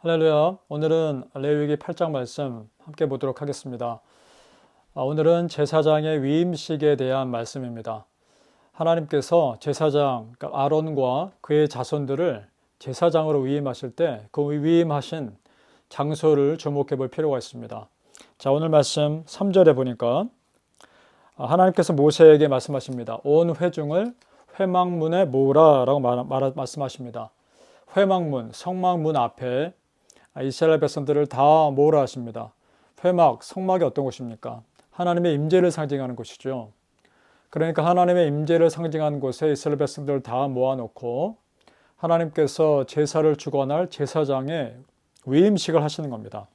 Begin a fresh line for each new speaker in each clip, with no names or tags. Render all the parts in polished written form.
할렐루야. 오늘은 레위기 8장 말씀 함께 보도록 하겠습니다. 오늘은 제사장의 위임식에 대한 말씀입니다. 하나님께서 제사장, 그러니까 아론과 그의 자손들을 제사장으로 위임하실 때 그 위임하신 장소를 주목해 볼 필요가 있습니다. 자, 오늘 말씀 3절에 보니까 하나님께서 모세에게 말씀하십니다. 온 회중을 회막문에 모으라라고 말씀하십니다. 회막문, 성막문 앞에 이스라엘 백성들을 다 모으라 하십니다. 회막, 성막이 어떤 곳입니까? 하나님의 임재를 상징하는 곳이죠. 그러니까 하나님의 임재를 상징하는 곳에 이스라엘 백성들을 다 모아놓고 하나님께서 제사를 주관할 제사장의 위임식을 하시는 겁니다.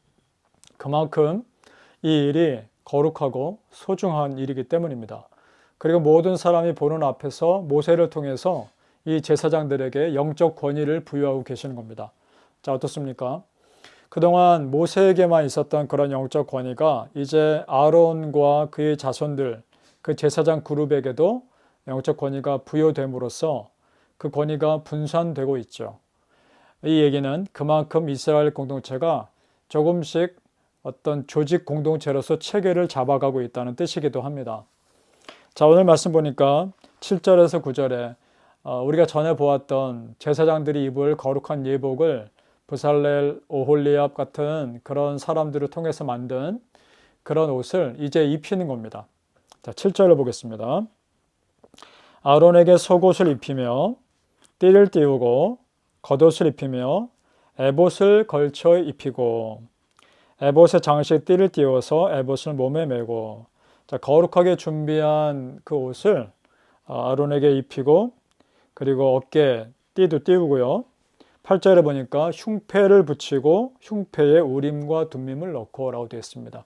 그만큼 이 일이 거룩하고 소중한 일이기 때문입니다. 그리고 모든 사람이 보는 앞에서 모세를 통해서 이 제사장들에게 영적 권위를 부여하고 계시는 겁니다. 자, 어떻습니까? 그동안 모세에게만 있었던 그런 영적 권위가 이제 아론과 그의 자손들, 그 제사장 그룹에게도 영적 권위가 부여됨으로써 그 권위가 분산되고 있죠. 이 얘기는 그만큼 이스라엘 공동체가 조금씩 어떤 조직 공동체로서 체계를 잡아가고 있다는 뜻이기도 합니다. 자, 오늘 말씀 보니까 7절에서 9절에 우리가 전에 보았던 제사장들이 입을 거룩한 예복을 브살렐, 오홀리압 같은 그런 사람들을 통해서 만든 그런 옷을 이제 입히는 겁니다. 자, 7절을 보겠습니다. 아론에게 속옷을 입히며 띠를 띄우고 겉옷을 입히며 에봇을 걸쳐 입히고 에봇의 장식 띠를 띄워서 에봇을 몸에 메고. 자, 거룩하게 준비한 그 옷을 아론에게 입히고 그리고 어깨에 띠도 띄우고요. 8절에 보니까 흉패를 붙이고 흉패에 우림과 둠밈을 넣고 라고 되어 있습니다.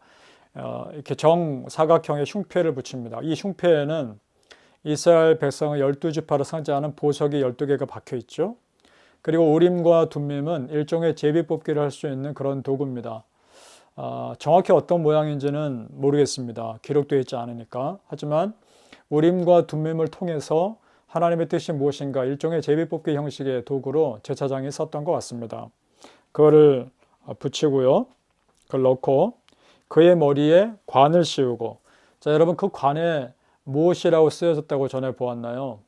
이렇게 정사각형의 흉패를 붙입니다. 이 흉패에는 이스라엘 백성의 12지파를 상징하는 보석이 12개가 박혀 있죠. 그리고 우림과 둠밈은 일종의 제비뽑기를 할 수 있는 그런 도구입니다. 정확히 어떤 모양인지는 모르겠습니다. 기록되어 있지 않으니까. 하지만 우림과 둠밈을 통해서 하나님의 뜻이 무엇인가 일종의 제비뽑기 형식의 도구로 제사장이 썼던 것 같습니다. 그거를 붙이고요. 그걸 넣고 그의 머리에 관을 씌우고. 자, 여러분 그 관에 무엇이라고 쓰여졌다고 전에 보았나요?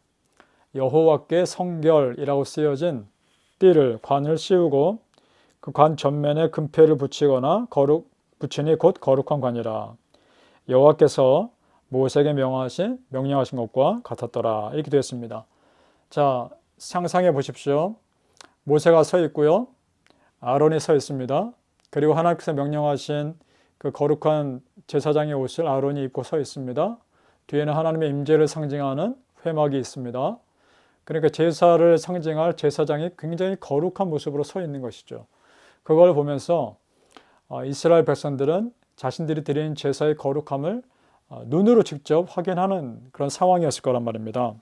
여호와께 성결이라고 쓰여진 띠를 관을 씌우고 그 관 전면에 금패를 붙이거나 붙이니 곧 거룩한 관이라. 여호와께서 모세에게 명령하신 것과 같았더라. 이렇게 되었습니다. 자, 상상해 보십시오. 모세가 서 있고요. 아론이 서 있습니다. 그리고 하나님께서 명령하신 그 거룩한 제사장의 옷을 아론이 입고 서 있습니다. 뒤에는 하나님의 임재를 상징하는 회막이 있습니다. 그러니까 제사를 상징할 제사장이 굉장히 거룩한 모습으로 서 있는 것이죠. 그걸 보면서 이스라엘 백성들은 자신들이 드린 제사의 거룩함을 눈으로 직접 확인하는 그런 상황이었을 거란 말입니다.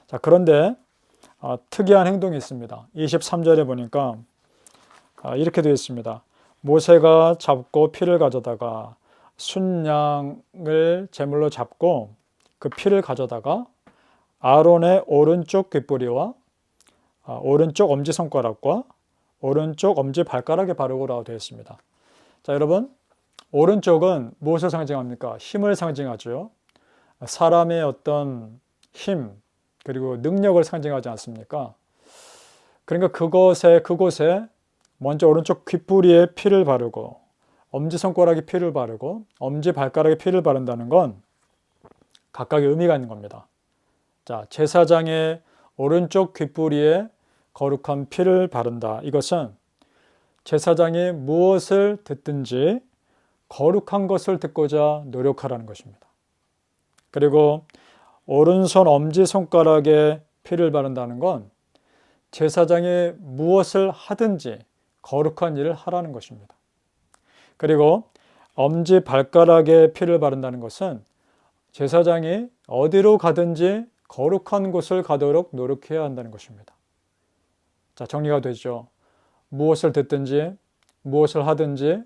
자, 그런데 특이한 행동이 있습니다. 23절에 보니까 이렇게 되어 있습니다. 모세가 잡고 피를 가져다가 순양을 제물로 잡고 그 피를 가져다가 아론의 오른쪽 귓뿌리와 오른쪽 엄지손가락과 오른쪽 엄지발가락에 바르고라고 되어 있습니다. 자, 여러분, 오른쪽은 무엇을 상징합니까? 힘을 상징하죠. 사람의 어떤 힘, 그리고 능력을 상징하지 않습니까? 그러니까 그곳에 먼저 오른쪽 귓뿌리에 피를 바르고, 엄지손가락에 피를 바르고, 엄지발가락에 피를 바른다는 건 각각의 의미가 있는 겁니다. 자, 제사장의 오른쪽 귓뿌리에 거룩한 피를 바른다. 이것은 제사장이 무엇을 듣든지 거룩한 것을 듣고자 노력하라는 것입니다. 그리고 오른손 엄지손가락에 피를 바른다는 건 제사장이 무엇을 하든지 거룩한 일을 하라는 것입니다. 그리고 엄지발가락에 피를 바른다는 것은 제사장이 어디로 가든지 거룩한 곳을 가도록 노력해야 한다는 것입니다. 자, 정리가 되죠. 무엇을 듣든지 무엇을 하든지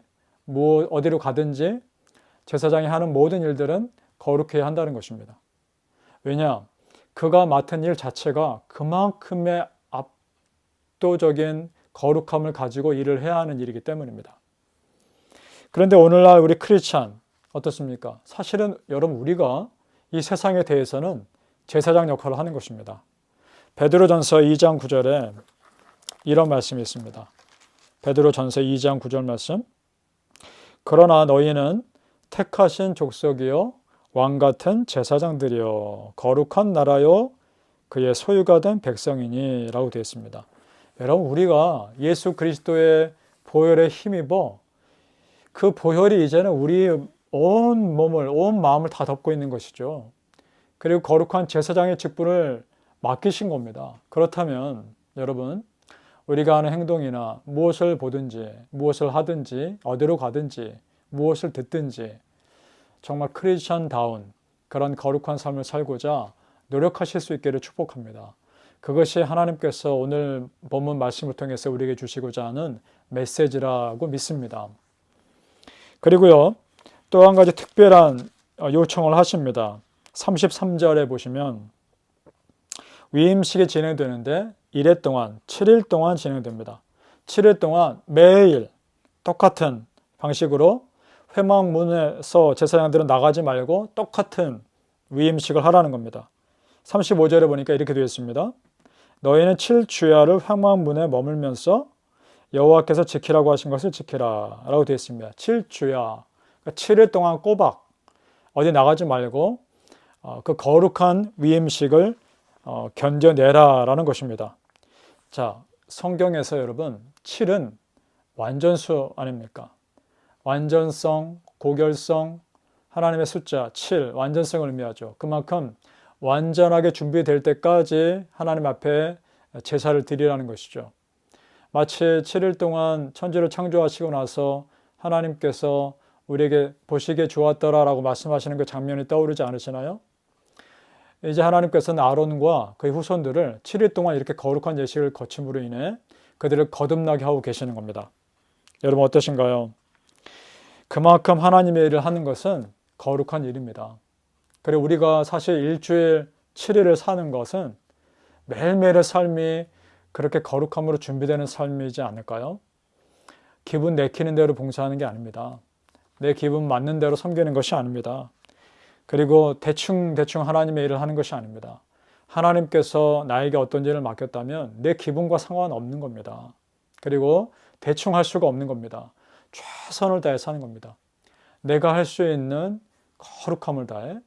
어디로 가든지 제사장이 하는 모든 일들은 거룩해야 한다는 것입니다. 왜냐? 그가 맡은 일 자체가 그만큼의 압도적인 거룩함을 가지고 일을 해야 하는 일이기 때문입니다. 그런데 오늘날 우리 크리스찬 어떻습니까? 사실은 여러분 우리가 이 세상에 대해서는 제사장 역할을 하는 것입니다. 베드로전서 2장 9절에 이런 말씀이 있습니다. 베드로전서 2장 9절 말씀. 그러나 너희는 택하신 족속이요 왕 같은 제사장들이요 거룩한 나라요 그의 소유가 된 백성이니 라고 되어 있습니다. 여러분 우리가 예수 그리스도의 보혈에 힘입어 그 보혈이 이제는 우리 온 몸을 온 마음을 다 덮고 있는 것이죠. 그리고 거룩한 제사장의 직분을 맡기신 겁니다. 그렇다면 여러분 우리가 하는 행동이나 무엇을 보든지 무엇을 하든지 어디로 가든지 무엇을 듣든지 정말 크리스천다운 그런 거룩한 삶을 살고자 노력하실 수 있기를 축복합니다. 그것이 하나님께서 오늘 본문 말씀을 통해서 우리에게 주시고자 하는 메시지라고 믿습니다. 그리고요 또 한 가지 특별한 요청을 하십니다. 33절에 보시면 위임식이 진행되는데 1회 동안 7일 동안 진행됩니다. 7일 동안 매일 똑같은 방식으로 회막문에서 제사장들은 나가지 말고 똑같은 위임식을 하라는 겁니다. 35절에 보니까 이렇게 되어 있습니다. 너희는 7주야를 회막문에 머물면서 여호와께서 지키라고 하신 것을 지키라 라고 되어 있습니다. 7주야, 그러니까 7일 동안 꼬박 어디 나가지 말고 그 거룩한 위임식을 견뎌내라 라는 것입니다. 자, 성경에서 여러분 7은 완전수 아닙니까? 완전성, 고결성, 하나님의 숫자 7, 완전성을 의미하죠. 그만큼 완전하게 준비될 때까지 하나님 앞에 제사를 드리라는 것이죠. 마치 7일 동안 천지를 창조하시고 나서 하나님께서 우리에게 보시기에 좋았더라라고 말씀하시는 그 장면이 떠오르지 않으시나요? 이제 하나님께서는 아론과 그의 후손들을 7일 동안 이렇게 거룩한 예식을 거침으로 인해 그들을 거듭나게 하고 계시는 겁니다. 여러분 어떠신가요? 그만큼 하나님의 일을 하는 것은 거룩한 일입니다. 그리고 우리가 사실 일주일 7일을 사는 것은 매일매일의 삶이 그렇게 거룩함으로 준비되는 삶이지 않을까요? 기분 내키는 대로 봉사하는 게 아닙니다. 내 기분 맞는 대로 섬기는 것이 아닙니다. 그리고 대충 하나님의 일을 하는 것이 아닙니다. 하나님께서 나에게 어떤 일을 맡겼다면 내 기분과 상관없는 겁니다. 그리고 대충 할 수가 없는 겁니다. 최선을 다해 사는 겁니다. 내가 할 수 있는 거룩함을 다해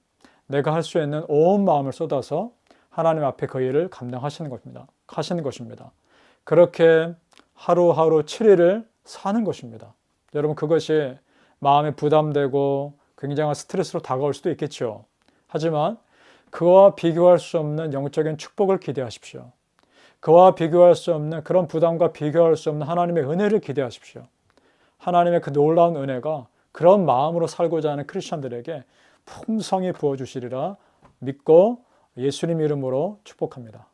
내가 할 수 있는 온 마음을 쏟아서 하나님 앞에 그 일을 감당하시는 것입니다. 그렇게 하루하루 7일을 사는 것입니다. 여러분 그것이 마음에 부담되고 굉장한 스트레스로 다가올 수도 있겠죠. 하지만 그와 비교할 수 없는 영적인 축복을 기대하십시오. 그와 비교할 수 없는 그런 부담과 비교할 수 없는 하나님의 은혜를 기대하십시오. 하나님의 그 놀라운 은혜가 그런 마음으로 살고자 하는 크리스천들에게 풍성히 부어주시리라 믿고 예수님 이름으로 축복합니다.